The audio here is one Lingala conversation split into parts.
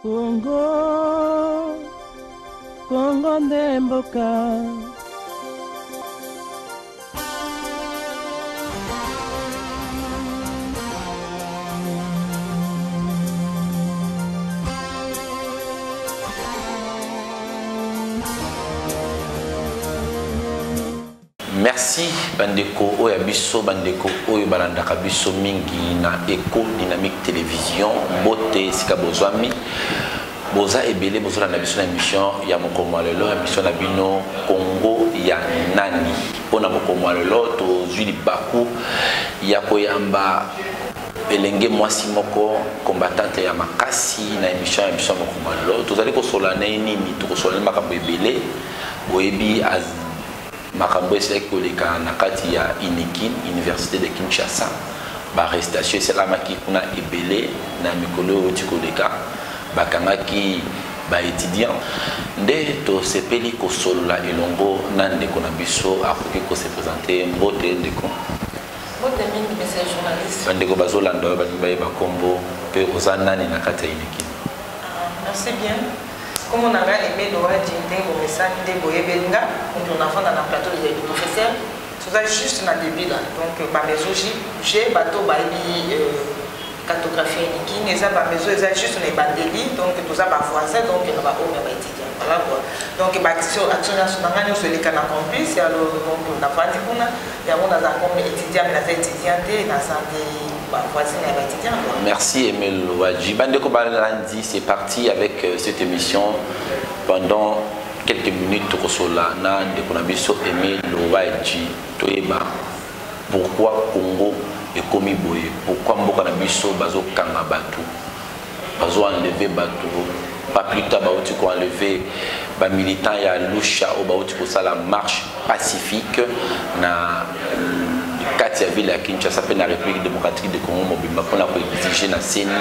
Congo, Congo ndemboka. Merci bandeko oya biso bandeko oyo balandaka biso mingi na Eco Dynamique Télévision bote sika bozwami boza ebele bozola na biso na émission ya mokomo lelo émission na bino Congo ya nani pona mokomo lelo to zuli baku ya koyamba elenge mwasi moko combattante ya makasi na émission ya biso mokomo lelo tozali kosola na nini to kosola makambo ebele boyebi az makambo eseki koleka na kati ya Inikin Université de Kinshasa ba arrestation esalamaki kuna ebele na mikolo oyo koleka bakangaki ba étudiant nde tosepeli kosolola elongo na ndeko na biso akoki kose présenter mbote ndeko mbote mingi monsieur journaliste bandeko bazolanda oyo bayeba kombo mpe oza nani na kati ya Inikin. Merci bien. Comme on a aimé Noah Djindé, au message de Boyebenga, on a fait dans le plateau des professeurs, tout ça juste dans le début là. Donc, ma maison, j'ai bateau, cartographie Inikin, et ça, ma maison, c'est juste les bandélis, donc tout ça, ma français, donc il y a pas étudiant. Voilà quoi. Donc, action nationale, sur les canaux campus, il y a le donc on a pas dit qu'on a, il y a mon comme étudiant, mais les étudiantes, dans santé. Merci Emile Wadji. Bandeko Balandi, c'est parti avec cette émission pendant quelques minutes. Rosolana de Konabiso Emile Wadji. Toeba. Pourquoi Congo est commis boye? Pourquoi Mboka-Nabiso Bazo Kanga Batou? Bazo enlevé Batou. Pas plus tard, Baouti ko enlevé ba militant ya Lusha ou Baouti ko ça la marche pacifique na Katia ville à Kinshasa, la République démocratique du Congo, Mobimba, pour la exiger la CENI,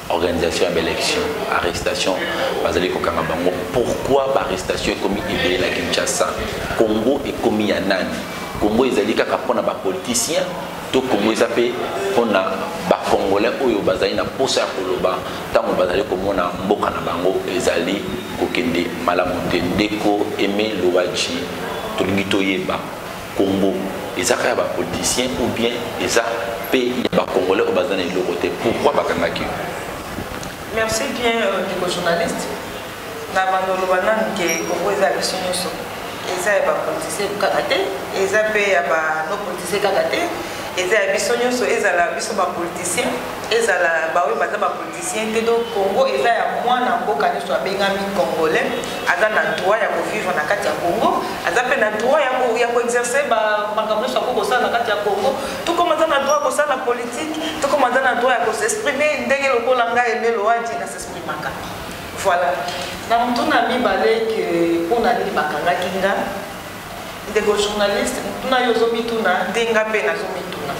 organisation d'élection, arrestation, pourquoi l'arrestation est commise à Kinshasa? Congo est commis à Nani. Congo est allé pour les politiciens, tout Congo est appelé pour les Congolais ou les Bazaïs na posa koloba, tant que Bazaïs comme on a mboka na bango, les alliés, kokende, malamonte, ndeko, aimé, loaji, tolingito yeba, Congo. Les politiciens ou bien les pays Congolais au bazar de côté. Pourquoi Bakangaki? Merci bien, les journalistes. Nous avons dit que Congo est à l'issue. Ils ont politiciens kagaté, ils ont nos politiciens kagaté, ils ont politiciens, ils ont politiciens. Donc Congo est à moins d'un beau cadeau soit bengami congolais, à un droit à vivre dans le Congo, à un droit à exercer magambo soit pour ça dans le Congo. Tout comme on a droit pour ça la politique, tout comme on a droit à s'exprimer, dès que le Colanga et Meloadi n'a s'exprimer. Voilà. Dans mon ami balé que on a dit bakanga kinga des journalistes on a yozomi tuna denga pe na zomi tuna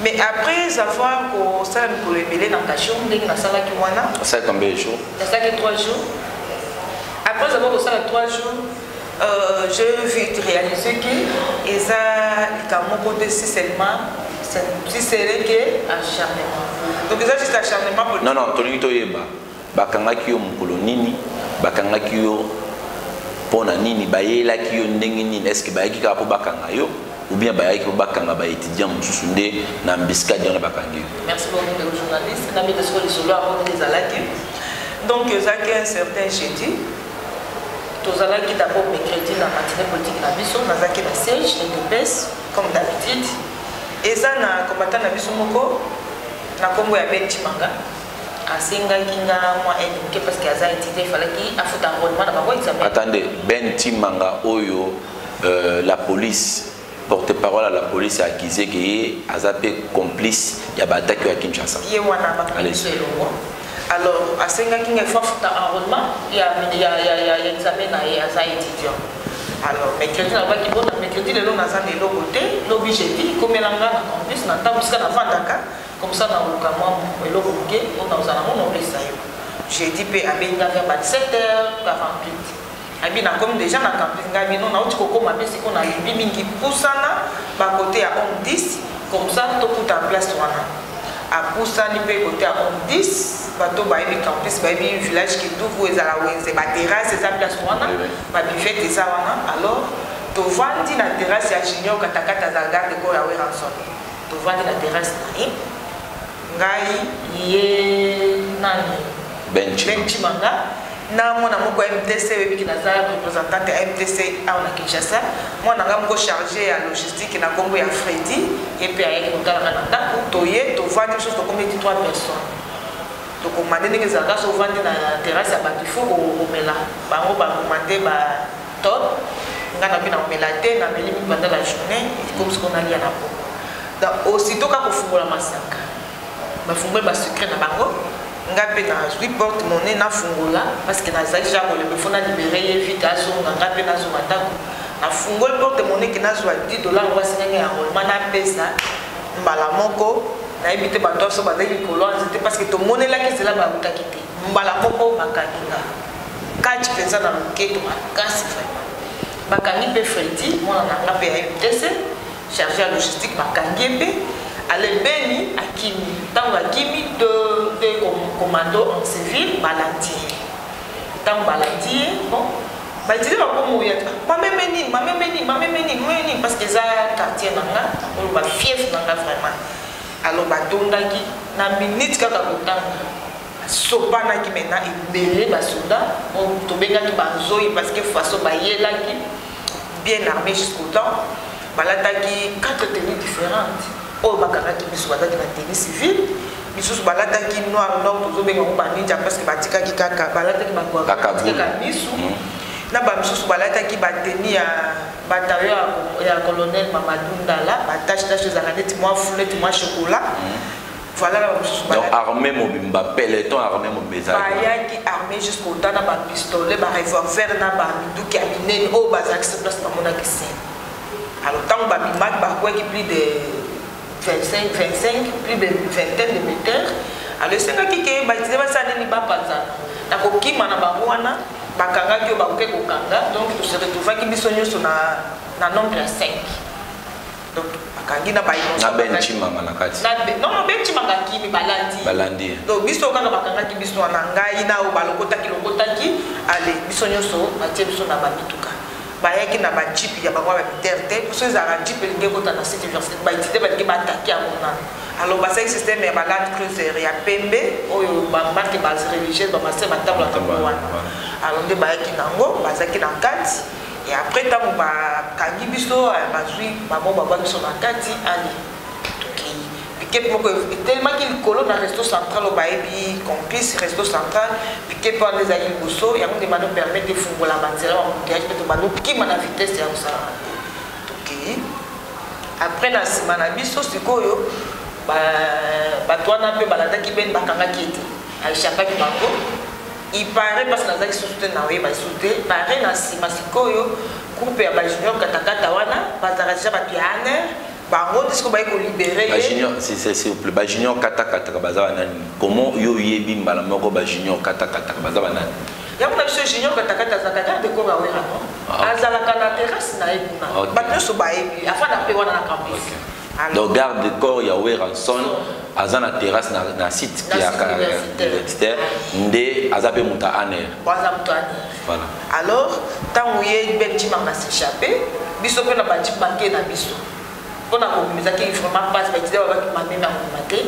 mais après avoir que ça nous révéler dans ta chambre dès que na sala ki wana ça combien de jours ça que 3 jours après avoir que ça 3 jours je vais réaliser que et ça comme côté si seulement si c'est que acharnement donc ça juste acharnement non non tolito yeba bakangaki yo mukolo nini bakangaki yo pona nini bayelaki yo ndenge nini est-ce que bayaki ka po bakanga yo ou bien bayaki po bakanga ba étudiant mususu nde na mbiska dia na bakangi. Merci beaucoup les journalistes na mide sur les solo avant les alaki donc ça qu'un certain jeudi tozalaki d'abord mercredi na matinée politique na biso na zaki na siège de baisse comme d'habitude et ça na combattant na biso moko na kombo ya Benti Manga. Attendez, Benti Manga Oyo, la police, porte-parole à la police a accusé qu'il est complice, il y a une attaque à Kinshasa. Alors, à Senga King est fort d'enrôlement, il y a un examen à étudiant. Alors, mercredi, le long de l'autre côté, l'objectif, comme il y a un complice, on a comme ça, dans le cas, on a j'ai dit que vers 17h48. Comme déjà, on a côté à 10, comme ça, tout à place. À Poussana, côté à 10, bateau bayebi campus bayebi village qui tout ezala wenze ba terrasse eza place wana ba buffet eza wana alors tovandi na terrasse ya Junior katakata za garde corps ya Weranson tovandi na terrasse na ye ngai ye nani Benchimanga na mwana moko MTC webiki naza représentante ya MTC awa na Kinshasa mwana nga moko chargé ya logistique na Congo ya Freddy et puis ayeki kotala na ndako toye tovandi biso tokomi 3 personnes tokomande ndenge ezalaka so ovandi na terrasse ya bato ifo komela bango bakomande ba top nga na bino omela te na meli mibanda la journée comme ce qu'on a lié na po donc aussitôt ka kofungola masaka bafungoli basecret na bango nga pe na zwi porte monnaie na fungola parce que nazali ja kolembe fo na libere ye vite azonga nga pe nazonga ndako na fungoli porte monnaie ki nazwa $10 wasinenge ya rolema na pesa mbala moko nayebi te bato aso bazali likolo anzete parce que tomonelaki nzela bakutaki te mbala moko bakangi nga kati mpenza na loketo makasi vraiment bakangi mpe Freddy mwana na nga mpe ya MTC chargé ya logistique bakangi ye mpe alebeni akimi ntango akimi de commando en civil balandi ye ntango balandi ye bon baitili bakomoya mamemeni parce que eza quartier na nga oyo bafief na nga vraiment alors batondaki na minute kaka kotanga sopanaki maintenant ebele basoda tobengaki bazoi parce que façon bayelaki bien armé jusqu'au temps balataki 4 tenues différentes oyo bakangaki biso bazaki na tenue civile misusu balataki noir tozobenga ngo baninja parce que batikaki kaka balataki batikaka misu na bamisusu balataki bateni ya bataillon ya colonel Mamadou Ndala batache ezalaka neti mwa fou neti mwa chocolat voilà la bamisusu donc armé mobimba peloton armé mobeza bayaki armé jusqu'au temps na bapistolet barevolver na bamiduki ya minene oyo bazalaki se place bamonaki sene alors ntango babimaki bakwaki plus de 25, plus de vingtaine de metteurs. Alors, c'est ce qui est baptisé, c'est na kokima na bango wana bakanga ki bakoke kokanga donc to se retrouve ki bisonyo so na nombre ya 5 donc bakangi na bayi na Benchimanga na kati non Benchimanga ki mi balandi donc biso kanga bakanga ki biso na ngai na o balokota ki ale bisonyo so batie biso na bamituka bayaki na ba jeep ya bango ba militaire pour ceux à jeep linge kota na cette université ba itité ba linge ba attaquer à mona alors ba système ya ba Land Cruiser ya pembe oyo ba marque base religieuse ba master ba table na wana alors nde bayaki nango bazaki na kati et après tant ba kangi biso ba zui ba bon ba biso na kati ali piquet moko tellement qu'il colo na resto central au baebi complice resto central piquet pour les aïeux bosso et on demande permettre de fungola banzela on théâtre de bano qui mana vitesse ya ça OK après na simana biso sikoyo ba toana pe balata ki ben bakanga kiete aishaka ki bango il paraît parce que nazaki soutien na we ba soutien paraît na sima sikoyo groupe ya ba junior katakata wana bazaraja ba pianer bango disco ba ko libérer ba junior c'est s'il vous plaît ba junior katakata baza nani comment yo yebi mbala moko ba junior katakata baza nani ya mona biso junior katakata zakata de ko ba wera no azala kana terrasse na ebuna ba biso ba ebi afana pe wana na campus donc garde de corps ya Weranson azana terrasse na site qui a universitaire ndé azape muta aner baza muta aner voilà alors tant ouye Benchimanga s'échapper biso pe na ba type banque na biso on a commis qui vraiment passe ba dire avec ma mère na maté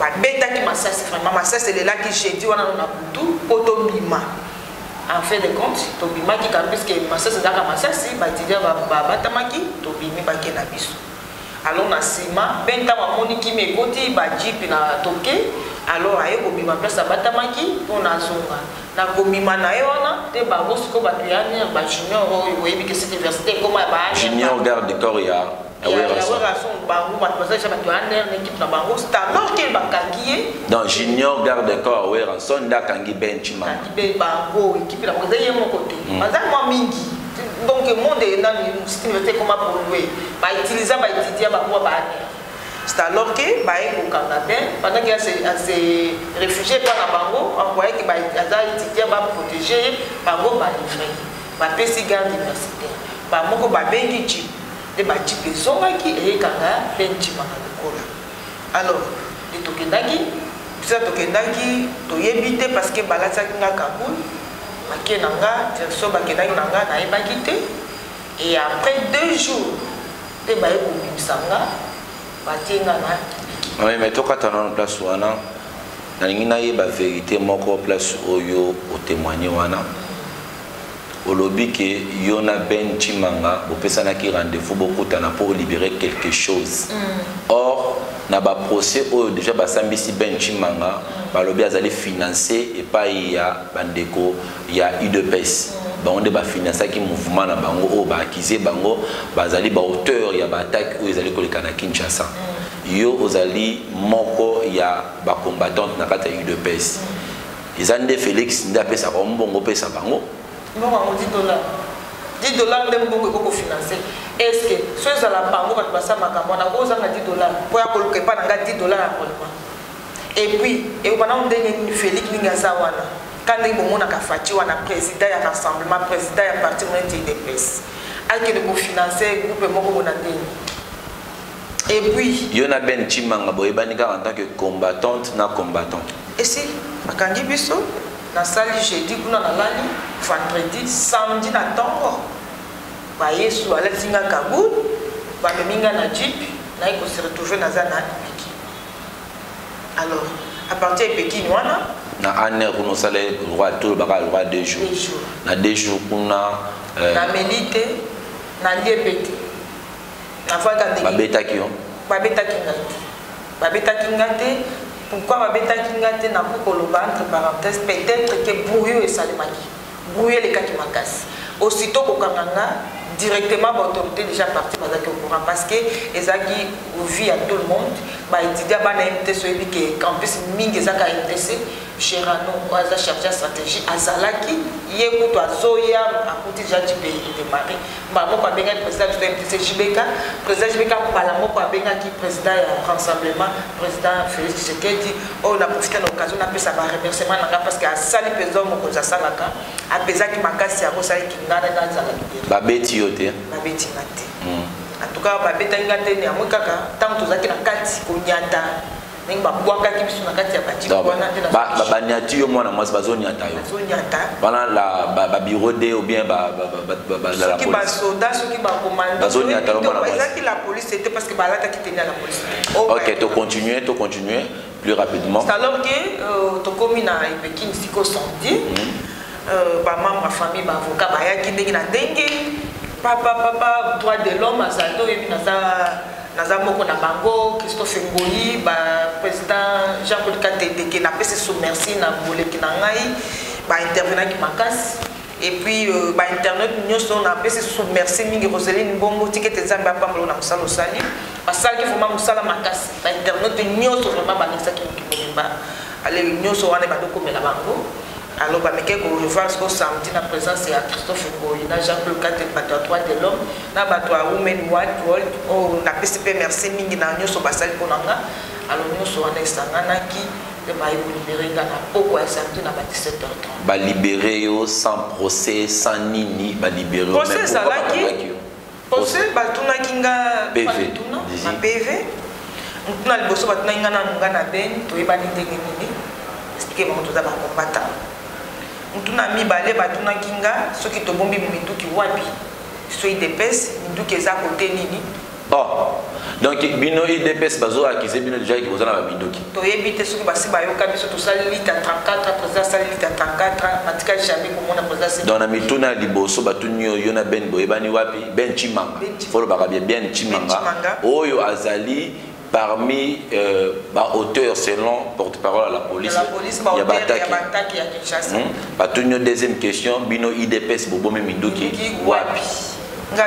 ba beta qui massage vraiment massage c'est là qui j'ai dit on a tout autobima en fait de compte tobima qui campus que massage c'est là massage si ba dire ba batamaki tobimi ba ke na biso alors na sima benta wa moni qui me koti ba jeep na toke alors aye ko bima place batamaki on a zonga na ko bima na yona te ba bosiko ba tuyani ba junior o yebi que cette université comme ba junior garde de corps ya donc junior garde corps Weranson da kangi Benchimanga donc le monde est dans une université comme pour louer ba utiliser ba étudier ba pour ba c'est alors que ba eko Canada pendant qu'il y a ces réfugiés par la bango envoyé que ba étudier ba protéger bango ba livrer ba pesi garde universitaire ba moko ba bengi chi de batipe zonga qui est kanga Benchimanga kola alors de tokendaki ça tokendaki toyebite parce que balataki nga Kaboul makie nanga direction bakendaki nanga nayebaki te et après 2 jours te baye kobimisanga batenga na oui mais tokata na place wana nalingi nayeba vérité moko place oyo otémoigner wana olobi ke yona Ben Chimanga bopesanaki rendez-vous bokutana pour libérer quelque chose. Or na ba procès oyo déjà basambisi Ben Chimanga balobi azali financer et pas ya bandeko ya UDPS. Bango ba financer ki mouvement na bango o ba accuser bango bazali ba auteur ya ba attaque oyo ezali koleka na Kinshasa. Yo ozali moko ya ba combattante na kata ya UDPS. Izande Félix ndapesa ko mbongo pesa bango. $10 de mbongo ko financer. Est-ce que ceux à la banque va passer makambo na ko zanga $10 pour ya koluka pa nga $10 na kolma. Et puis et pendant ndenge Félix Ningaza wana quand il momona ka fati wana président ya rassemblement président ya parti monité de presse ake de financer groupe moko bona ndenge. Et puis yona Ben Chimanga boyebanika en tant que combattante na combattant. Et si makangi biso na sali jeudi kuna na lali vendredi samedi na tongo ba Yesu alatinga Kaboul ba meminga na jeep na iko se retrouver na zana Pékin. Alors à partir de Pékin wana na année kuno sale roi tout baka roi 2 jours na 2 jours kuna na melite na liebete na faka de babeta kingate pourquoi babeta kingate na koloba entre parenthèses peut-être que brouillé et salimaki brouillé les kaki makasi aussitôt kokanganga directement l'autorité déjà parti au courant parce que ezaki vie à tout le monde ba étudiant ba na MTC so que campus mingi ezaka MTC Cherano oza chercher stratégie azalaki yekuto azoya akuti jaji pe démarrer ba mo pa benga président de MTC Jibeka président Jibeka pala mo pa benga ki président ya rassemblement président Félix Tshisekedi on a profité de l'occasion na pesa ba remerciement nanga parce que asali peso mo ko zasalaka apezaki makasi ya ko sali kingana na zalaki ba beti yote babeti ngate en tout cas babeta ngate ni amwe kaka tant tozaki na kati konyata ninga bwaka kibisu na kati ya bati kwana te na ba nyati yo mwana mwasi bazonyata yo bazonyata bana la ba bureau de ou bien ba la police qui ba soda ceux qui ba commandant bazonyata yo mwana mwasi qui la police c'était parce que balata qui tenait la police. OK, to continuer plus rapidement. C'est alors que to komina Pékin siko samedi ba membre famille ba avocat ba ya kindenge na ndenge papa droit de l'homme azado et naza moko na bango Christophe Ngoyi ba président Jean-Claude Katete qui n'a pas se merci na boleki na ngai ba intervenant qui makasi et puis ba internet nyoso na pas se merci mingi Roseline Bongo ticket nzamba pambo na musalo sali basali ki vraiment musala makasi ba internet nyoso vraiment ba nisa ki mukimba ale nyoso wana ba dokomela bango. Alors, je vais revoir ce samedi la présence de Christophe Ngoyi, Jean-Claude Katete, droit de l'homme, Women White World, on a PCP merci mingi na nyoso basali konanga. Alors nyoso wana esangana ki ba libérer na poko ya samedi na 17h30. Ba libérer yo sans procès, sans nini, ba libérer même. Procès ça là qui procès ba tuna kinga PV. Na PV. On a le bosso ba tuna kinga na ngana ben to yeba ndenge nini. Expliquer ba to za ba combattant. Mutuna mibale batuna kinga soki to bombi minduki wapi so IDPS minduki eza côté nini. Oh donc bino IDPS bazo accuser bino déjà ki bozana ba minduki to yebite soki basi bayoka biso to sali lita 34 président sali lita 34 matika jamais comme on a président dans la mituna liboso batunyo yona ben boyebani wapi Ben Chimanga folo bakabia Ben Chimanga oyo azali parmi auteurs selon porte-parole à la police, il y a Bataki. Deuxième question, Bino IDPS Bobo Minduki wapi?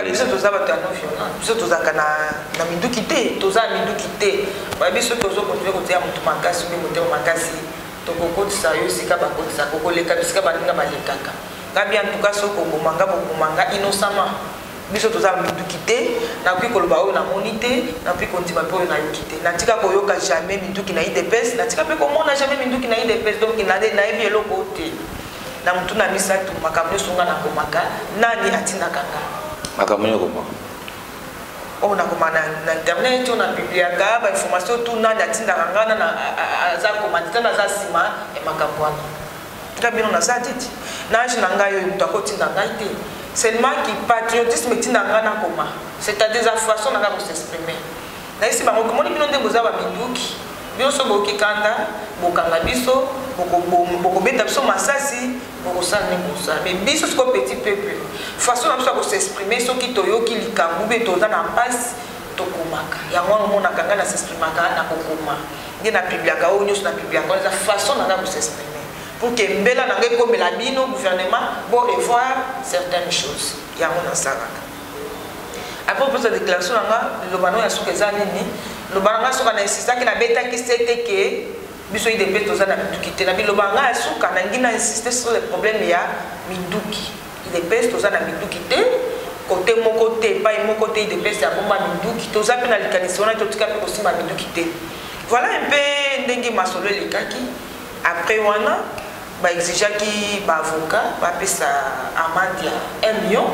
Biso toza bato ya non violent, biso tozaka na minduki te, toza minduki te. Ba biso tozo continuer kotia mutu makasi bi motema makasi. Tokokotisa yo sika bakotisa kokoleka bisika baninga balekaka. Ngabi en tout cas soko bomanga innocemment. Biso toza minduki te na kui koloba oyo na monité na puis kontima po na yokite na tika koyoka jamais minduki na IDPS na tika pe komona jamais minduki na IDPS donc na ebi eloko te na mutu na misatu makambo sunga na komaka nani atina kanga makambo yoko on a commandé na internet, on a publié ba information tout na yatinda ngana na za commandé na za sima e makabwana. Kabino na za titi. Na je nanga yo mutako tinda ngaite. Seulement qui patriotisme tinda ngana koma. C'est-à-dire la façon nanga pour s'exprimer. Na isi ba ko moni bino nde boza ba minduki. Bino so boki kanda, bokanga biso, boko beta biso masasi, boko sa ne bosa. Mais biso ce petit peuple. Façon na biso ko s'exprimer so ki toyoki likambu be toza na passe tokomaka. Ya mwana mona kanga na s'exprimaka na kokoma. Nde na publiaka o nyos na publiaka la façon na ko s'exprimer. Pour que mbela na ngeko melabino gouvernement bon revoir certaines choses. Ya mona saraka. Après pour cette déclaration le bano ya soukeza nini le banga soka na insista ki na beta ki c'était que biso IDP toza na midukité na bilo banga soka na ngina insister sur le problème ya miduki IDP toza na midukité côté mon côté pas mon côté IDP c'est bomba miduki toza pe na likanisi wana totika pe kosima midukité voilà un peu ndenge masolo le kaki après wana ba exiger ki ba avocat ba pesa amende ya 1 million.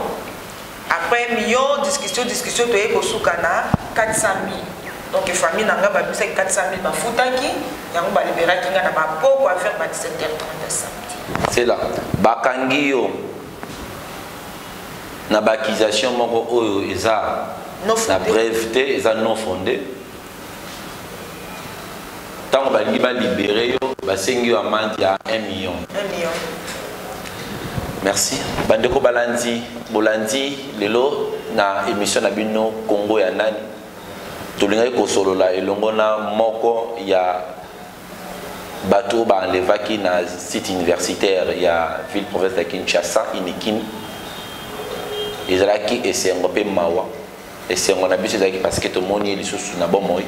Après million discussion to eko sukana 400 000. Donc famille nanga ba bisa 400 000 ba futaki yango ba liberaki nga na ba poko affaire ba 17h30 samedi. C'est là bakangi yo na ba accusation moko oyo eza na breveté eza non fondé. Tant ba liba libérer yo ba sengi yo amende ya 1 million. 1 million. Merci. Bandeko Balandi, Bolandi, lelo na émission na bino Congo ya nani. Tolinga ko solo la elongo na moko ya bateau ba enlevaki na site universitaire ya ville province de Kinshasa Inikin. Ezalaki esengo pe mawa. Esengo na biso ezalaki parce que to moni lisusu na bomoi.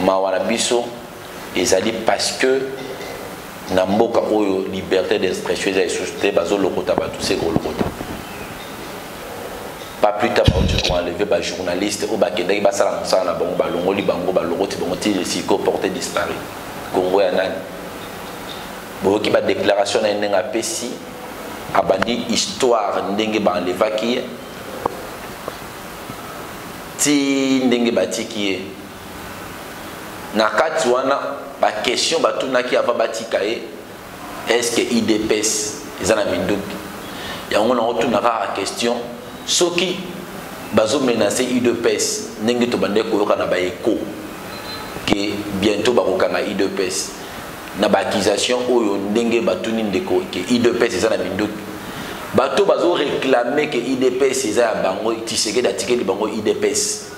Mawa na biso ezali parce que na mboka oyo liberté d'expression et société bazo lokota ba tous ces gros lokota pas plus tard on a enlevé ba journaliste au bakendaki ba sala musala na bango ba longoli bango ba lokoti bango ti le siko porté disparu Congo ya nani bo ki ba déclaration na ndenga pesi abandi histoire ndenge ba enlevaki ti ndenge batiki na kati wana ba question ba tunaki ava batikaye est-ce que IDPS ezana minduki yango na otunaka question soki bazo menacer IDPS ndenge to bande koyoka na ba écho que bientôt ba kokanga IDPS na ba accusation oyo ndenge batuni ndeko que IDPS ezana minduki bato bazo réclamer que IDPS eza bango tiseke datikeli bango IDPS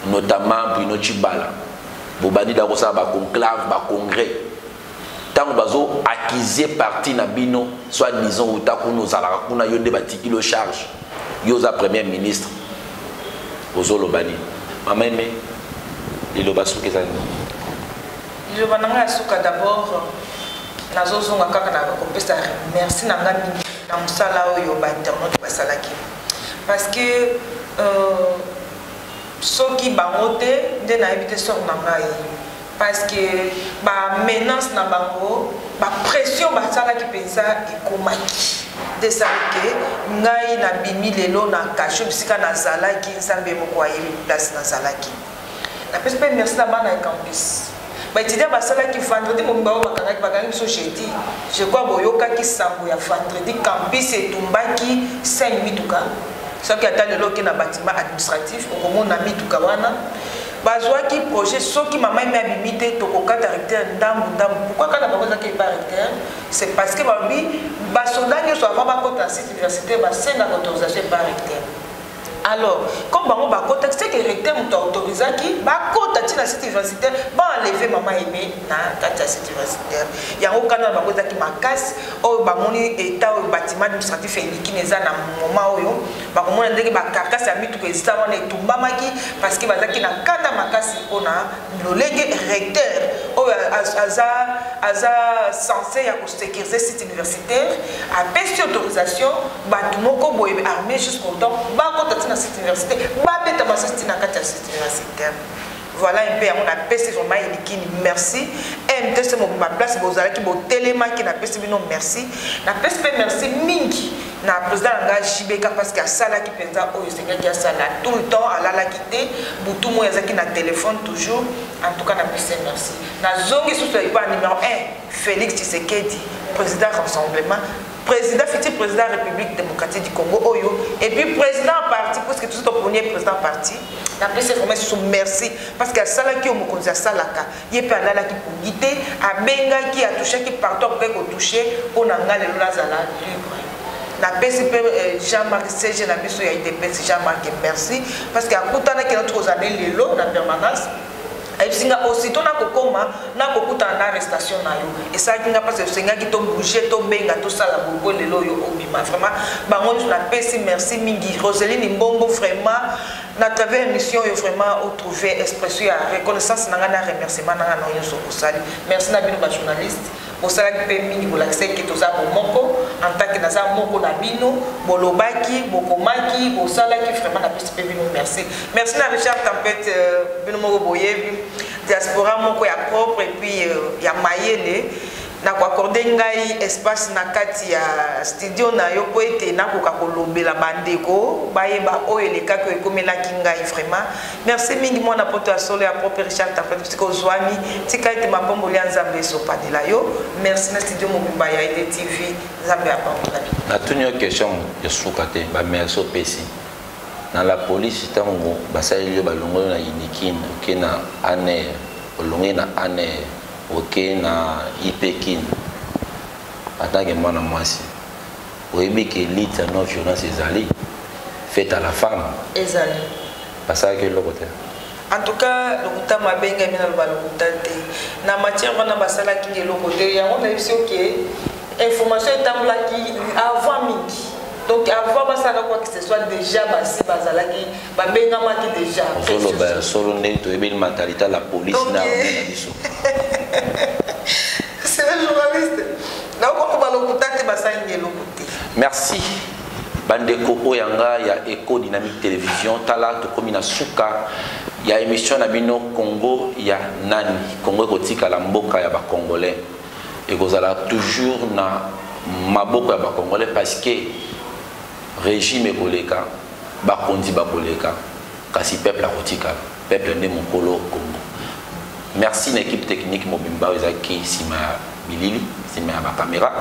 notamment Bruno Chibala bobandi da kosa ba conclave ba congrès tant bazo accuser parti na bino soit disons utakuno zalaka kuna yonde batiki lo charge yoza premier ministre ozolo bani mama aimé lilo basuke zani lilo bananga suka d'abord nazozonga kaka na kopesa merci na ngami na musala oyo ba internet basalaki parce que soki bangote nde na ebite sor na ngai parce que ba menace na bango ba pression basalaki pensa ekomaki de ça que ngai na bimi lelo na kasho bisika na zalaki nsambe moko ayebi place na zalaki na pesa pe merci na bana campus ba étudiant basalaki vendredi momba bakangaki biso jeudi je crois boyokaki sambo ya vendredi campus etumbaki 5 mituka soki ata lelo ke na bâtiment administratif okomona mituka wana bazwaki projet soki mama eme abimi te tokokata recteur ndambu pourquoi kaka bango ezaki epa recteur c'est parce que babi basoda nyonso avant bakota site universitaire basengaka autorisation epa recteur alors comme bango bakota c'est que recteur moto autorisaki bakota ntina site universitaire baenleve mama eme na kati ya site universitaire yango kana na bango ezaki makasi oyo bamoni eta oyo bâtiment administratif elikini eza na moma oyo bakomona ndenge bakarkasi ya mituka ezita wana etumbamaki parce que bazalaki na kanda makasi mpona lolenge recteur oyo aza censé ya kosécuriser site universitaire apesi autorisation bato moko boye armé jusqu'au temps bakota ntina site universitaire babeta basasi ntina kati ya site universitaire voilà un peu on a passé vraiment ilikini merci MT c'est ma place bozala ki bo telema ki na pesi bino merci na pesi merci mingi na président nga Jibeka parce que sala ki penza oyo senga ki sala tout le temps alala kité butu mo yazaki na téléphone toujours en tout cas na pesi merci na zongi sous pas numéro 1 Félix Tshisekedi président rassemblement président futur président République démocratique du Congo Oyo et puis président parti parce que tout le premier président parti la presse vraiment sous merci parce que ça là qui au mokonzi salaka yé pe alala qui pour guider a benga qui a touché qui partout après ko toucher on a ngale lazala libre la PCP Jean-Marc CG na biso ya IDPS Jean-Marc merci parce que à kutana qui notre année lelo na permanence et singa aussitôt na kokoma na kokuta na arrestation na yo et ça kinga parce que singa ki to bouger to benga to sala bobo lelo yo obima vraiment bango na pesi merci mingi Roseline Mbombo vraiment na travers émission yo vraiment au trouver expression ya reconnaissance na ngana remerciement na ngana yo so kosali merci na bino ba journaliste bosala ki pe mingi bolakise ki to za bomoko en tant que na za moko na bino bolobaki bokomaki bosala ki vraiment na pesi pe bino merci merci na Richard Tempête bino moko boyebi diaspora moko ya propre et puis ya mayele na ko accorder ngai espace na kati ya studio na yo po ete na ko kolobela bandeko bayeba oyo le kako ekomela kingai vraiment merci mingi mona poto ya solo ya propre Richard Tempête parce que ozwami tika ete mapombo lia nzambe so padela yo merci na studio mobimba ya IDTV nzambe ya pambola na tunyo question ya sukate ba merci au PC na la police tango basali yo balongo na inikine ke na ane olongo na ane ok na ipekin en tant que moi mwasi oyebi que l'élite non violence ezali faite à la femme ezali parce que le côté en tout cas le kuta mabenga mina le balokuta te na matière wana basala ki le côté ya on a vu que information etambla ki avant midi donc avant basala quoi que ce soit déjà basi basala ki babenga maki déjà solo ba solo ne to ebi mentalité la police na biso. C'est le journaliste. Merci. Bandeko Oyanga, il y a Eco Dynamique Télévision, Tala, Tokomina Souka, il y a émission Nabino Congo, il y a Nani, Congo Kotika Lamboka, il y a Congolais. Et vous allez toujours na Maboko, il y a Congolais parce que régime est Koleka, Bakondi Bakoleka, Kasi peuple a Kotika, peuple né Mokolo Congo. Merci à l'équipe technique Mobimba Ozaki Sima Bilili, Sima ma caméra.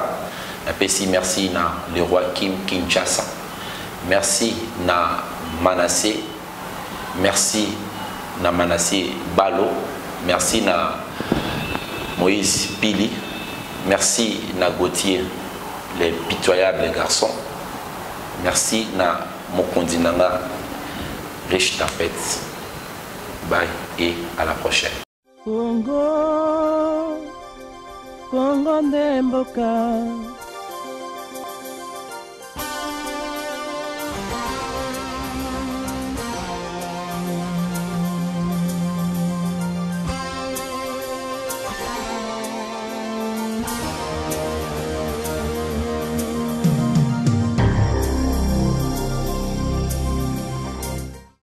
Merci na le roi Kim Kinshasa. Merci na Manassé. Merci na Manassé Balo. Merci na Moïse Pili. Merci na Gauthier, les pitoyables garçons. Merci na Mokondinanga Riche Tempête. Bye et à la prochaine. Congo, Congo ndemboka.